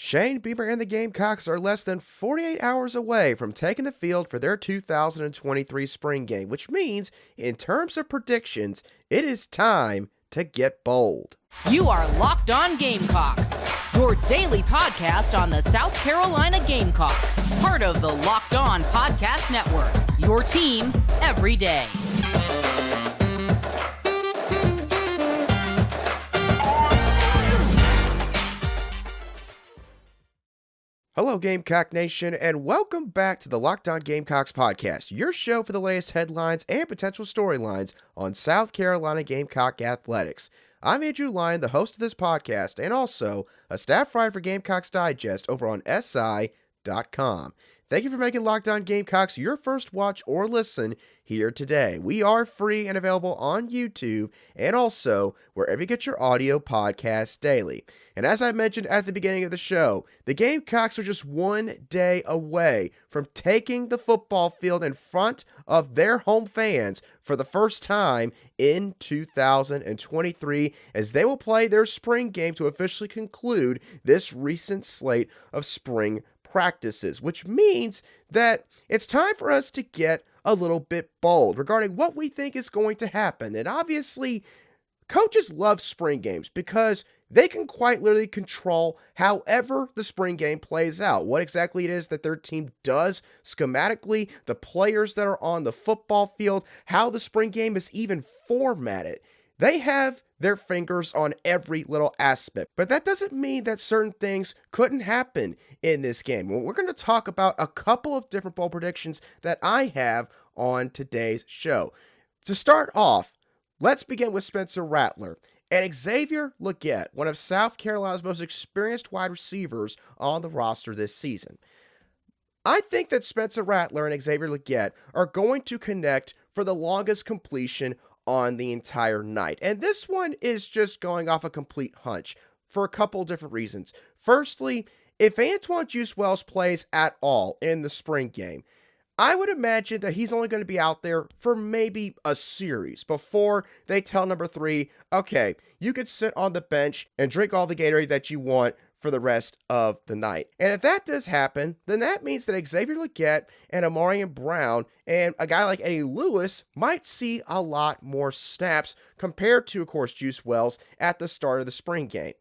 Shane Beamer and the Gamecocks are less than 48 hours away from taking the field for their 2023 spring game, which means, in terms of predictions, it is time to get bold. You are Locked On Gamecocks, your daily podcast on the South Carolina Gamecocks, part of the Locked On Podcast Network, your team every day. Hello, Gamecock Nation, and welcome back to the Locked On Gamecocks podcast, your show for the latest headlines and potential storylines on South Carolina Gamecock athletics. I'm Andrew Lyon, the host of this podcast, and also a staff writer for Gamecocks Digest over on SI.com. Thank you for making Locked On Gamecocks your first watch or listen here today. We are free and available on YouTube and also wherever you get your audio podcasts daily. And as I mentioned at the beginning of the show, the Gamecocks are just one day away from taking the football field in front of their home fans for the first time in 2023, as they will play their spring game to officially conclude this recent slate of spring practices, which means that it's time for us to get a little bit bold regarding what we think is going to happen. And obviously, coaches love spring games because they can quite literally control however the spring game plays out, what exactly it is that their team does schematically, the players that are on the football field, how the spring game is even formatted. They have their fingers on every little aspect, but that doesn't mean that certain things couldn't happen in this game. Well, we're going to talk about a couple of different bold predictions that I have on today's show. To start off, let's begin with Spencer Rattler and Xavier Legette, one of South Carolina's most experienced wide receivers on the roster this season. I think that Spencer Rattler and Xavier Legette are going to connect for the longest completion on the entire night. And this one is just going off a complete hunch for a couple different reasons. Firstly, if Antwane Wells plays at all in the spring game, I would imagine that he's only going to be out there for maybe a series before they tell number 3, okay, you could sit on the bench and drink all the Gatorade that you want for the rest of the night. And if that does happen, then that means that Xavier Legette and Amarian Brown and a guy like Eddie Lewis might see a lot more snaps compared to, of course, Juice Wells at the start of the spring game.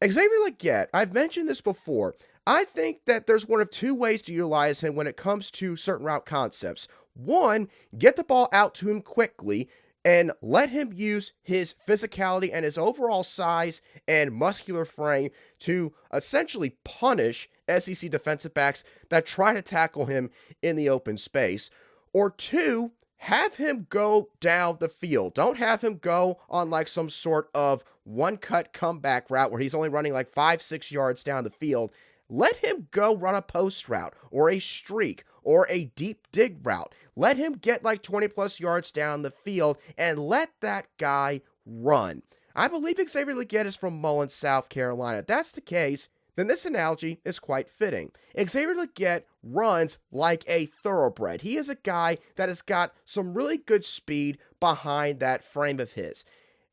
Xavier Legette, I've mentioned this before, I think that there's one of two ways to utilize him when it comes to certain route concepts. One, get the ball out to him quickly and let him use his physicality and his overall size and muscular frame to essentially punish SEC defensive backs that try to tackle him in the open space. Or two, have him go down the field. Don't have him go on like some sort of one-cut comeback route where he's only running like 5-6 yards down the field. Let him go run a post route or a streak or a deep dig route. Let him get like 20 plus yards down the field and let that guy run. I believe Xavier Legette is from Mullins, South Carolina. If that's the case, then this analogy is quite fitting. Xavier Legette runs like a thoroughbred. He is a guy that has got some really good speed behind that frame of his.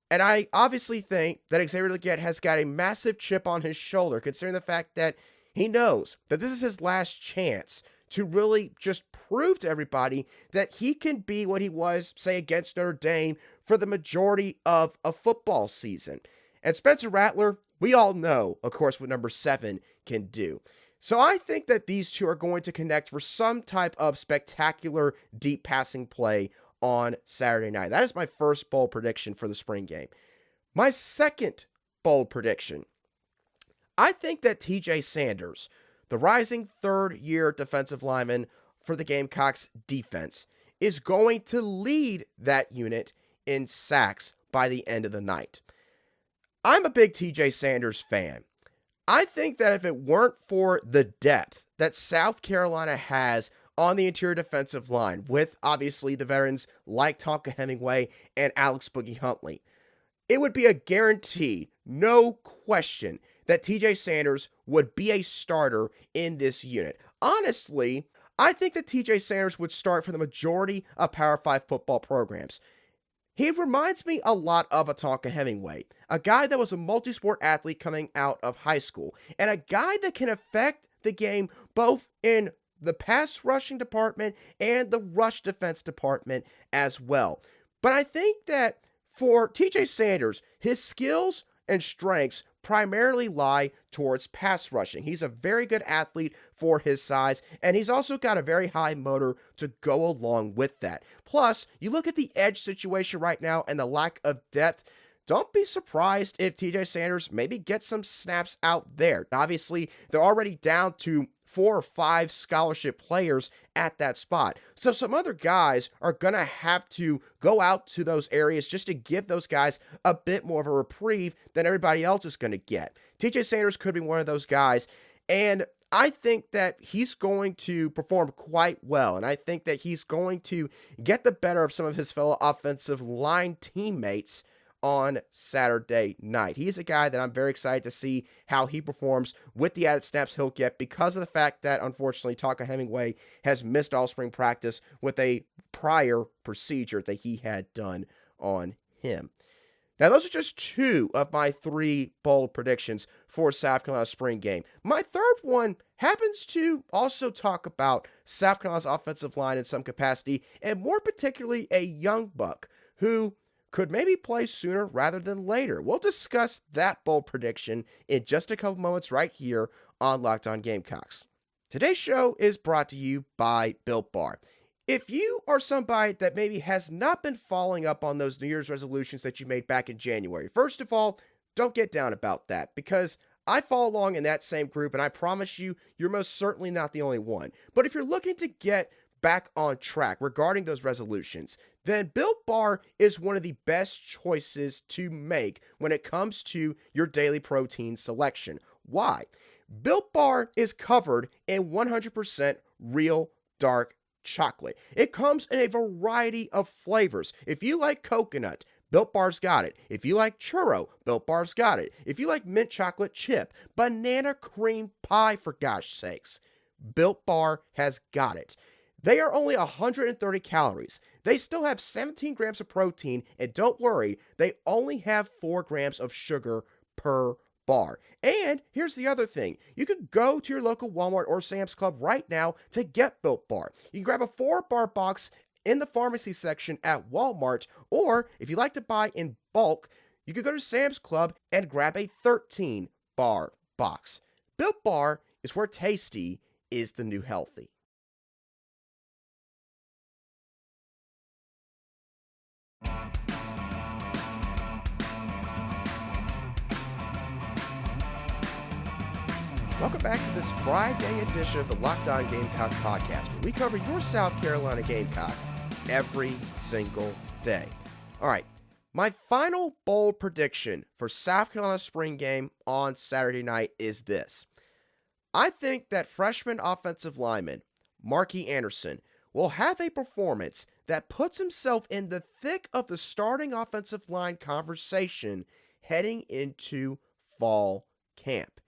And I obviously think that Xavier Legette has got a massive chip on his shoulder, considering the fact that he knows that this is his last chance to really just prove to everybody that he can be what he was, say, against Notre Dame for the majority of a football season. And Spencer Rattler, we all know, of course, what number 7 can do. So I think that these two are going to connect for some type of spectacular deep passing play on Saturday night. That is my first bold prediction for the spring game. My second bold prediction, I think that TJ Sanders, the rising third-year defensive lineman for the Gamecocks defense, is going to lead that unit in sacks by the end of the night. I'm a big TJ Sanders fan. I think that if it weren't for the depth that South Carolina has on the interior defensive line, with obviously the veterans like Tonka Hemingway and Alex Boogie Huntley, it would be a guarantee, no question, that TJ Sanders would be a starter in this unit. Honestly, I think that TJ Sanders would start for the majority of Power 5 football programs. He reminds me a lot of a Tonka Hemingway, a guy that was a multi-sport athlete coming out of high school, and a guy that can affect the game both in the pass rushing department and the rush defense department as well. But I think that for TJ Sanders, his skills and strengths primarily lie towards pass rushing. He's a very good athlete for his size, and he's also got a very high motor to go along with that. Plus, you look at the edge situation right now and the lack of depth. Don't be surprised if TJ Sanders maybe gets some snaps out there. Obviously, they're already down to 4 or 5 scholarship players at that spot. So some other guys are going to have to go out to those areas just to give those guys a bit more of a reprieve than everybody else is going to get. TJ Sanders could be one of those guys, and I think that he's going to perform quite well, and I think that he's going to get the better of some of his fellow offensive line teammates on Saturday night. He's a guy that I'm very excited to see how he performs with the added snaps he'll get because of the fact that, unfortunately, Tonka Hemingway has missed all spring practice with a prior procedure that he had done on him. Now, those are just 2 of my 3 bold predictions for South Carolina's spring game. My third one happens to also talk about South Carolina's offensive line in some capacity, and more particularly a young buck who could maybe play sooner rather than later. We'll discuss that bold prediction in just a couple moments right here on Locked On Gamecocks. Today's show is brought to you by Built Bar. If you are somebody that maybe has not been following up on those New Year's resolutions that you made back in January, first of all, don't get down about that because I follow along in that same group and I promise you, you're most certainly not the only one. But if you're looking to get back on track regarding those resolutions, then Built Bar is one of the best choices to make when it comes to your daily protein selection. Why? Built Bar is covered in 100% real dark chocolate. It comes in a variety of flavors. If you like coconut, Built Bar's got it. If you like churro, Built Bar's got it. If you like mint chocolate chip, banana cream pie, for gosh sakes, Built Bar has got it. They are only 130 calories. They still have 17 grams of protein, and don't worry, they only have 4 grams of sugar per bar. And here's the other thing. You can go to your local Walmart or Sam's Club right now to get Built Bar. You can grab a 4-bar box in the pharmacy section at Walmart, or if you like to buy in bulk, you can go to Sam's Club and grab a 13-bar box. Built Bar is where tasty is the new healthy. Welcome back to this Friday edition of the Locked On Gamecocks podcast, where we cover your South Carolina Gamecocks every single day. All right, my final bold prediction for South Carolina's spring game on Saturday night is this. I think that freshman offensive lineman Markee Anderson will have a performance that puts himself in the thick of the starting offensive line conversation heading into fall camp.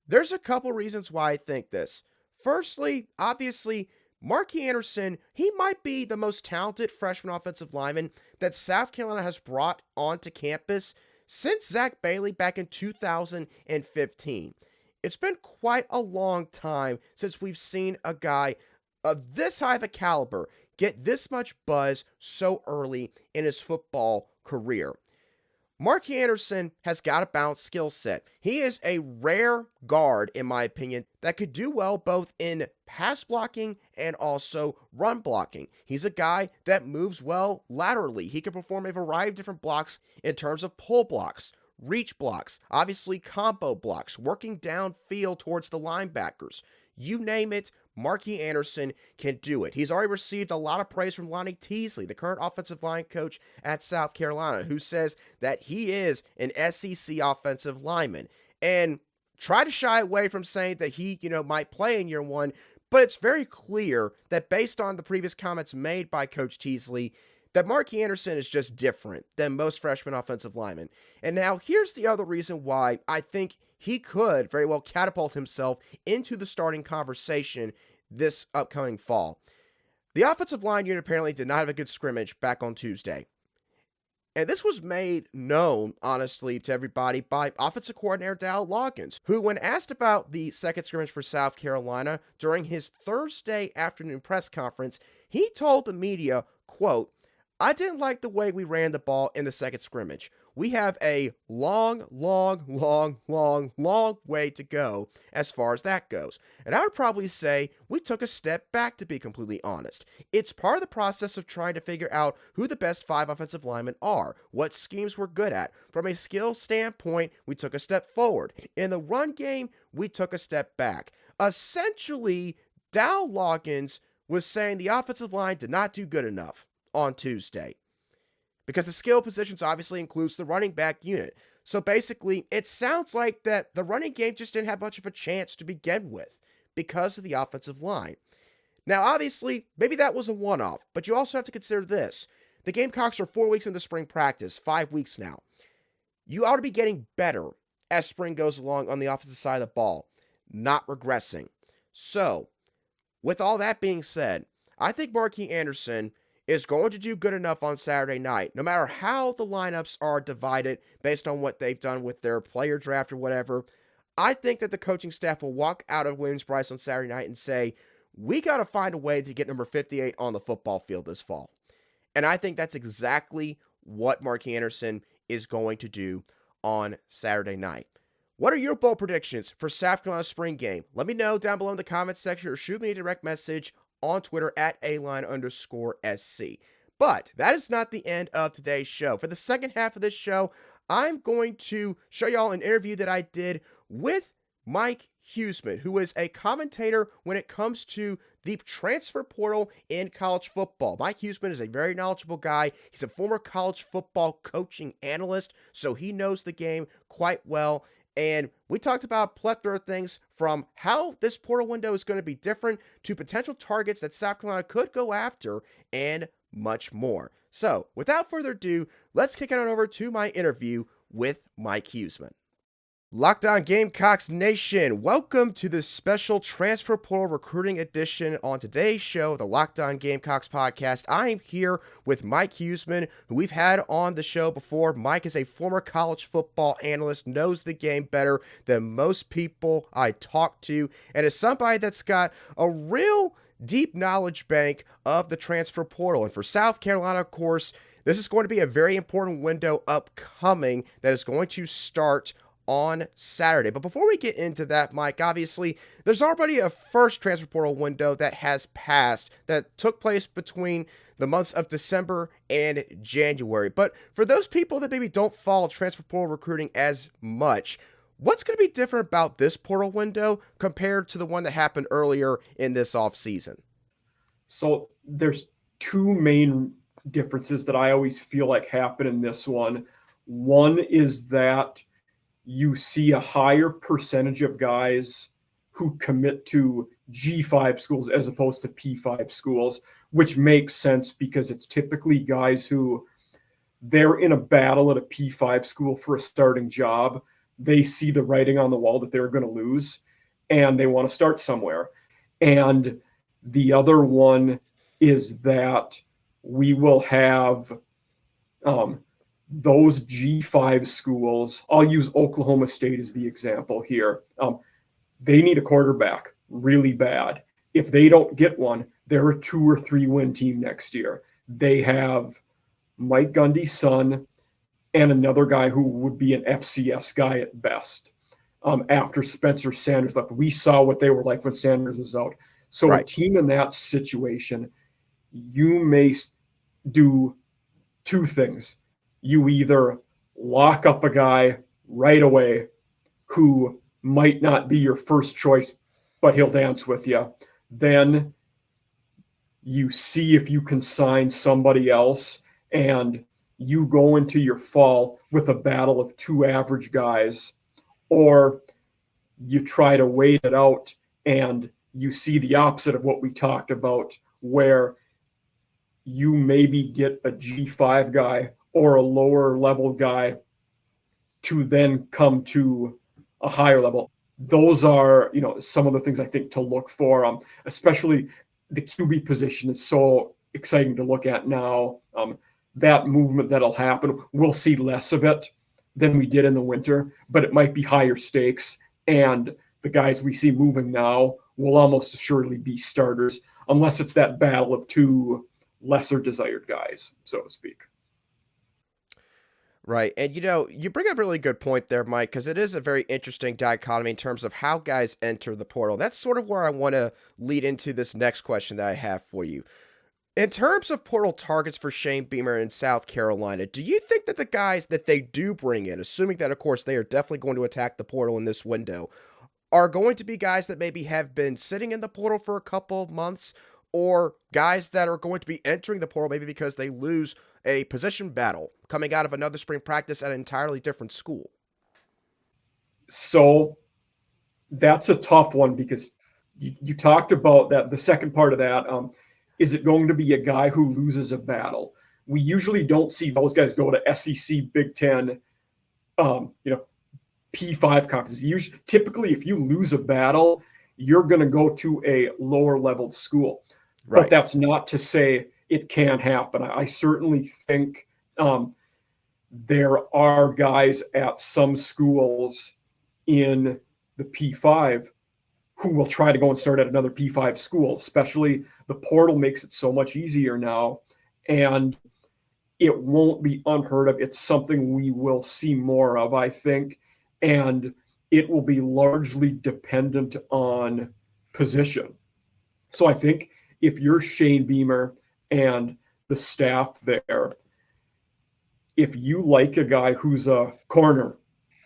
There's a couple reasons why I think this. Firstly, obviously, Markee Anderson, he might be the most talented freshman offensive lineman that South Carolina has brought onto campus since Zach Bailey back in 2015. It's been quite a long time since we've seen a guy of this high of a caliber get this much buzz so early in his football career. Markee Anderson has got a balanced skill set. He is a rare guard, in my opinion, that could do well both in pass blocking and also run blocking. He's a guy that moves well laterally. He can perform a variety of different blocks in terms of pull blocks, reach blocks, obviously combo blocks, working downfield towards the linebackers. You name it, Markee Anderson can do it. He's already received a lot of praise from Lonnie Teasley, the current offensive line coach at South Carolina, who says that he is an SEC offensive lineman. And try to shy away from saying that he, might play in year one, but it's very clear that based on the previous comments made by Coach Teasley, that Markee Anderson is just different than most freshman offensive linemen. And now here's the other reason why I think he could very well catapult himself into the starting conversation this upcoming fall. The offensive line unit apparently did not have a good scrimmage back on Tuesday. And this was made known, honestly, to everybody by offensive coordinator Dow Loggins, who, when asked about the second scrimmage for South Carolina during his Thursday afternoon press conference, he told the media, quote, "I didn't like the way we ran the ball in the second scrimmage. We have a long way to go as far as that goes. And I would probably say we took a step back, to be completely honest. It's part of the process of trying to figure out who the best 5 offensive linemen are, what schemes we're good at. From a skill standpoint, we took a step forward. In the run game, we took a step back." Essentially, Dow Loggins was saying the offensive line did not do good enough on Tuesday, because the skill positions obviously includes the running back unit. So basically, it sounds like that the running game just didn't have much of a chance to begin with because of the offensive line. Now, obviously, maybe that was a one-off, but you also have to consider this. The Gamecocks are 4 weeks into spring practice, 5 weeks now. You ought to be getting better as spring goes along on the offensive side of the ball, not regressing. So, with all that being said, I think Markee Anderson is going to do good enough on Saturday night, no matter how the lineups are divided based on what they've done with their player draft or whatever. I think that the coaching staff will walk out of Williams-Brice on Saturday night and say, we got to find a way to get number 58 on the football field this fall. And I think that's exactly what Markee Anderson is going to do on Saturday night. What are your bold predictions for South Carolina spring game? Let me know down below in the comments section, or shoot me a direct message on Twitter at @aline_SC. But that is not the end of today's show. For the second half of this show, I'm going to show y'all an interview that I did with Mike Huesmann, who is a commentator when it comes to the transfer portal in college football. Mike Huesmann is a very knowledgeable guy. He's a former college football coaching analyst, so he knows the game quite well. And we talked about a plethora of things, from how this portal window is going to be different to potential targets that South Carolina could go after, and much more. So, without further ado, let's kick it on over to my interview with Mike Huesmann. Locked On Gamecocks Nation, welcome to this special transfer portal recruiting edition. On today's show, the Locked On Gamecocks podcast, I am here with Mike Huesmann, who we've had on the show before. Mike is a former college football analyst, knows the game better than most people I talk to, and is somebody that's got a real deep knowledge bank of the transfer portal. And for South Carolina, of course, this is going to be a very important window upcoming that is going to start on Saturday. But before we get into that, Mike, obviously, there's already a first transfer portal window that has passed that took place between the months of December and January. But for those people that maybe don't follow transfer portal recruiting as much, what's going to be different about this portal window compared to the one that happened earlier in this offseason? So there's two main differences that I always feel like happen in this one. One is that you see a higher percentage of guys who commit to G5 schools as opposed to P5 schools, which makes sense because it's typically guys who they're in a battle at a P5 school for a starting job. They see the writing on the wall that they're going to lose, and they want to start somewhere. And the other one is that we will have those G5 schools. I'll use Oklahoma State as the example here. They need a quarterback really bad. If they don't get one, they're a 2 or 3 win team next year. They have Mike Gundy's son and another guy who would be an FCS guy at best. After Spencer Sanders left, we saw what they were like when Sanders was out. So right. A team in that situation, you may do two things. You either lock up a guy right away who might not be your first choice, but he'll dance with you. Then you see if you can sign somebody else, and you go into your fall with a battle of 2 average guys, or you try to wait it out and you see the opposite of what we talked about, where you maybe get a G5 guy or a lower level guy to then come to a higher level. Those are, some of the things I think to look for. Especially the QB position is so exciting to look at now. that movement that'll happen. We'll see less of it than we did in the winter, but it might be higher stakes. And the guys we see moving now will almost assuredly be starters, unless it's that battle of two lesser desired guys, so to speak. Right. And, you bring up a really good point there, Mike, because it is a very interesting dichotomy in terms of how guys enter the portal. That's sort of where I want to lead into this next question that I have for you. In terms of portal targets for Shane Beamer in South Carolina, do you think that the guys that they do bring in, assuming that, of course, they are definitely going to attack the portal in this window, are going to be guys that maybe have been sitting in the portal for a couple of months, or guys that are going to be entering the portal maybe because they lose a position battle coming out of another spring practice at an entirely different school? So that's a tough one, because you talked about that. The second part of that, is it going to be a guy who loses a battle? We usually don't see those guys go to SEC, Big Ten, P5 conferences. Typically, if you lose a battle, you're going to go to a lower level school. Right. But that's not to say it can't happen. I certainly think there are guys at some schools in the P5 who will try to go and start at another P5 school. Especially the portal makes it so much easier now, and it won't be unheard of. It's something we will see more of, I think, and it will be largely dependent on position. So I think if you're Shane Beamer and the staff there, if you like a guy who's a corner,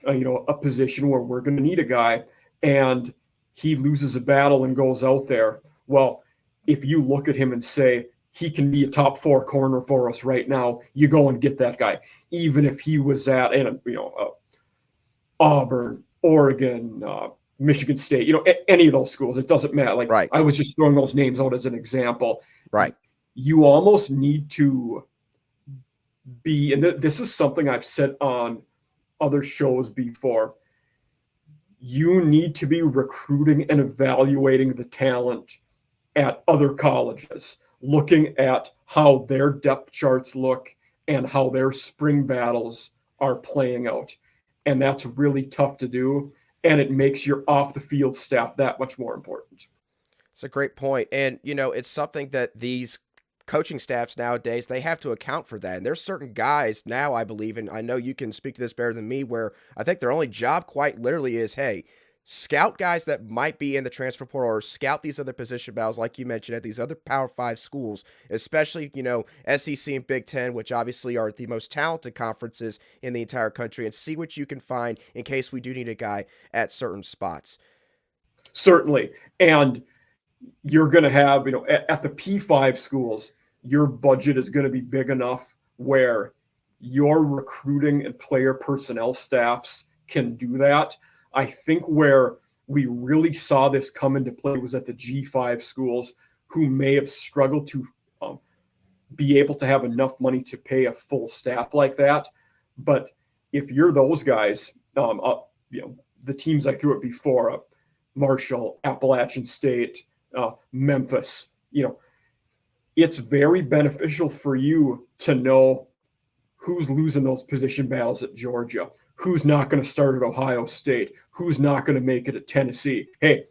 a position where we're going to need a guy, and he loses a battle and goes out there, well, if you look at him and say, he can be a top 4 corner for us right now, you go and get that guy. Even if he was at, Auburn, Oregon, Michigan State, any of those schools, it doesn't matter. Right. I was just throwing those names out as an example. Right. You almost need to be, and this is something I've said on other shows before, you need to be recruiting and evaluating the talent at other colleges, looking at how their depth charts look and how their spring battles are playing out. And that's really tough to do. And it makes your off the field staff that much more important. It's a great point. And, it's something that these coaching staffs nowadays, they have to account for that. And there's certain guys now, I believe, and I know you can speak to this better than me, where I think their only job quite literally is, hey, scout guys that might be in the transfer portal, or scout these other position battles, like you mentioned, at these other Power 5 schools, especially, SEC and Big Ten, which obviously are the most talented conferences in the entire country, and see what you can find in case we do need a guy at certain spots. Certainly. And you're going to have, at the P5 schools, your budget is going to be big enough where your recruiting and player personnel staffs can do that. I think where we really saw this come into play was at the G5 schools, who may have struggled to be able to have enough money to pay a full staff like that. But if you're those guys, the teams I threw it before, Marshall, Appalachian State, Memphis, it's very beneficial for you to know who's losing those position battles at Georgia, who's not going to start at Ohio State, who's not going to make it at Tennessee. Hey,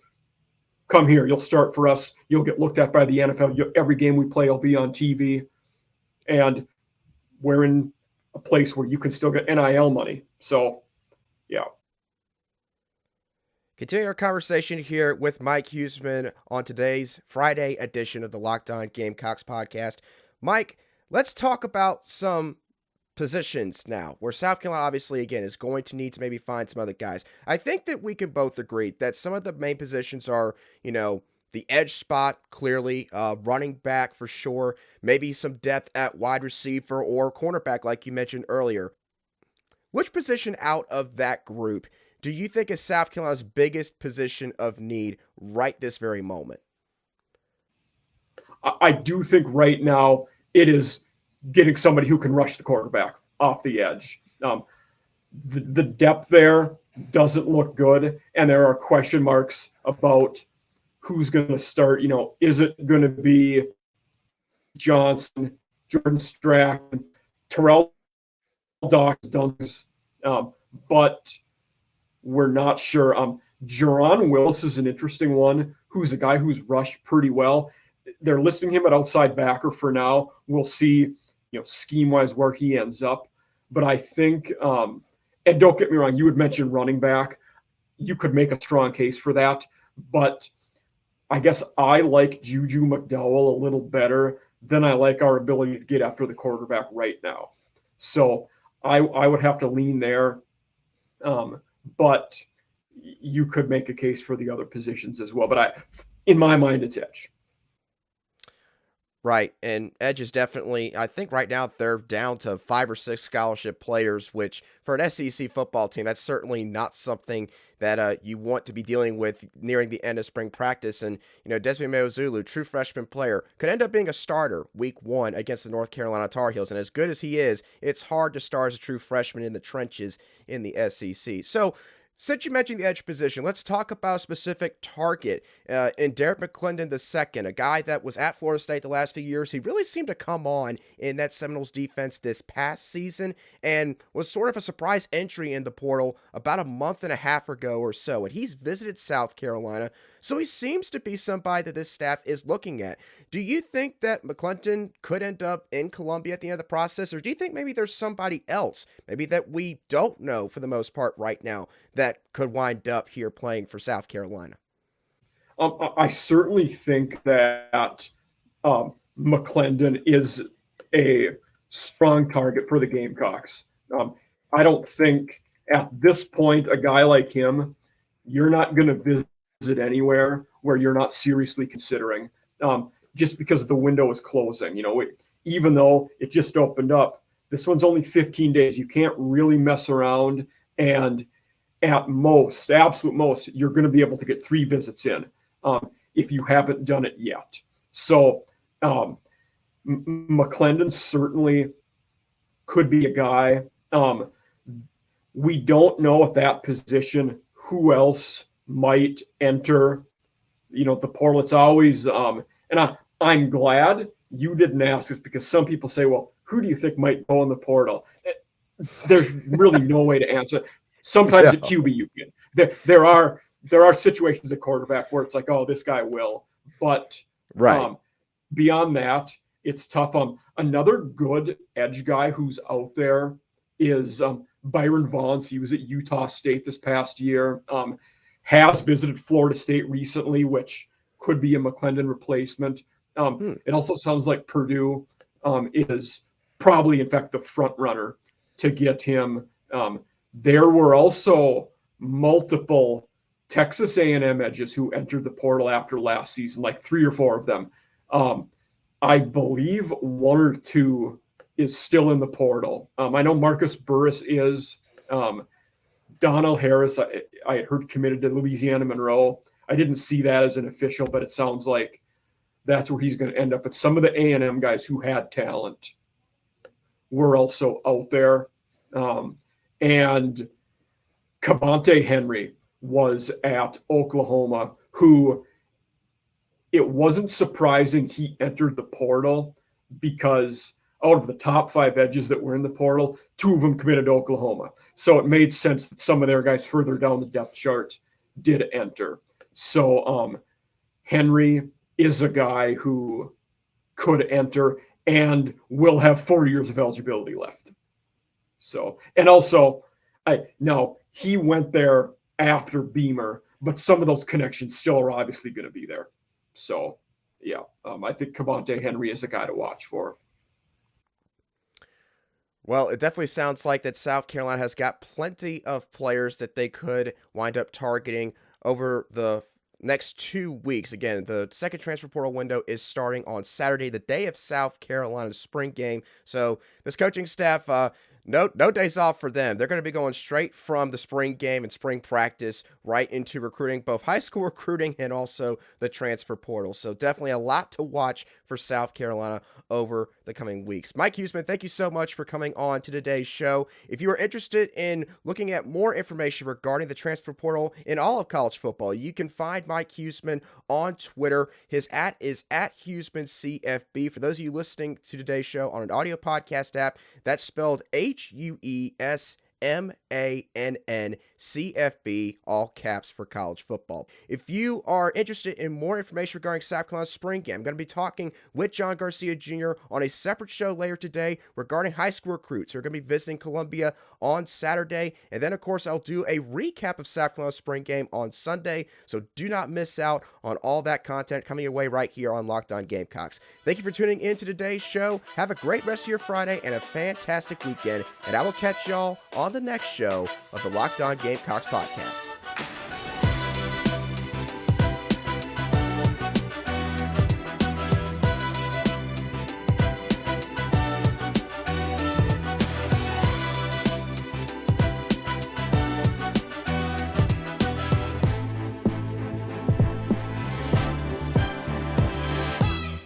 come here. You'll start for us. You'll get looked at by the NFL. Every game we play will be on TV. And we're in a place where you can still get NIL money. So, yeah. Continue our conversation here with Mike Huesmann on today's Friday edition of the Locked On Gamecocks podcast. Mike, let's talk about some positions now, where South Carolina obviously, again, is going to need to maybe find some other guys. I think that we can both agree that some of the main positions are, the edge spot, clearly, running back for sure, maybe some depth at wide receiver or cornerback, like you mentioned earlier. Which position out of that group do you think is South Carolina's biggest position of need right this very moment? I do think right now it is getting somebody who can rush the quarterback off the edge. The depth there doesn't look good, and there are question marks about who's going to start. Is it going to be Johnson, Jordan Strachan, Terrell Dock's done this, but we're not sure. Jaron Willis is an interesting one, who's a guy who's rushed pretty well. They're listing him at outside backer for now. We'll see, scheme-wise where he ends up. But I think, and don't get me wrong, you had mentioned running back. You could make a strong case for that. But I guess I like Juju McDowell a little better than I like our ability to get after the quarterback right now. So I would have to lean there. But you could make a case for the other positions as well. But in my mind, it's edge. Right, and edge is definitely, I think right now they're down to 5 or 6 scholarship players, which for an SEC football team, that's certainly not something that you want to be dealing with nearing the end of spring practice. And, Desmond Meozulu, true freshman player, could end up being a starter week 1 against the North Carolina Tar Heels. And as good as he is, it's hard to start as a true freshman in the trenches in the SEC. So, since you mentioned the edge position, let's talk about a specific target in Derek McClendon II, a guy that was at Florida State the last few years. He really seemed to come on in that Seminoles defense this past season and was sort of a surprise entry in the portal about a month and a half ago or so. And he's visited South Carolina, so he seems to be somebody that this staff is looking at. Do you think that McClendon could end up in Columbia at the end of the process, or do you think maybe there's somebody else, maybe that we don't know for the most part right now, that could wind up here playing for South Carolina? I certainly think that McClendon is a strong target for the Gamecocks. I don't think at this point a guy like him, you're not going to visit anywhere where you're not seriously considering, just because the window is closing. Even though it just opened up, this one's only 15 days. You can't really mess around, and at most, absolute most, you're going to be able to get 3 visits in if you haven't done it yet. So McClendon certainly could be a guy. We don't know at that position who else might enter, the portal. It's always, and I'm glad you didn't ask this, because some people say, well, who do you think might go in the portal? There's really no way to answer. Sometimes at QB you can. There are situations at quarterback where it's like, oh, this guy will. But right. Beyond that, it's tough. Another good edge guy who's out there is Byron Vaughns. He was at Utah State this past year. Has visited Florida State recently, which could be a McClendon replacement. It also sounds like Purdue is probably, in fact, the front runner to get him. There were also multiple Texas A&M edges who entered the portal after last season, like 3 or 4 of them. I believe 1 or 2 is still in the portal. I know Marcus Burris is. Donnell Harris, I had heard committed to Louisiana Monroe. I didn't see that as an official, but it sounds like that's where he's going to end up. But some of the A&M guys who had talent were also out there. And Cavante Henry was at Oklahoma, who it wasn't surprising he entered the portal, because out of the top 5 edges that were in the portal, 2 of them committed to Oklahoma. So it made sense that some of their guys further down the depth chart did enter. So Henry is a guy who could enter and will have 4 years of eligibility left. So, and also, now he went there after Beamer, but some of those connections still are obviously going to be there. So, yeah, I think Cavante Henry is a guy to watch for. Well, it definitely sounds like that South Carolina has got plenty of players that they could wind up targeting over the next 2 weeks. Again, the second transfer portal window is starting on Saturday, the day of South Carolina's spring game. So this coaching staff, No days off for them. They're going to be going straight from the spring game and spring practice right into recruiting, both high school recruiting and also the transfer portal. So definitely a lot to watch for South Carolina over the coming weeks. Mike Huesmann, thank you so much for coming on to today's show. If you are interested in looking at more information regarding the transfer portal in all of college football, you can find Mike Huesmann on Twitter. His @ is @HuesmannCFB. For those of you listening to today's show on an audio podcast app, that's spelled HuesmannCFB, all caps for college football. If you are interested in more information regarding South Carolina's spring game, I'm going to be talking with John Garcia Jr. on a separate show later today regarding high school recruits who are going to be visiting Columbia on Saturday. And then, of course, I'll do a recap of South Carolina's spring game on Sunday. So do not miss out on all that content coming your way right here on Locked On Gamecocks. Thank you for tuning in to today's show. Have a great rest of your Friday and a fantastic weekend. And I will catch y'all on the next show of the Locked On Gamecocks podcast.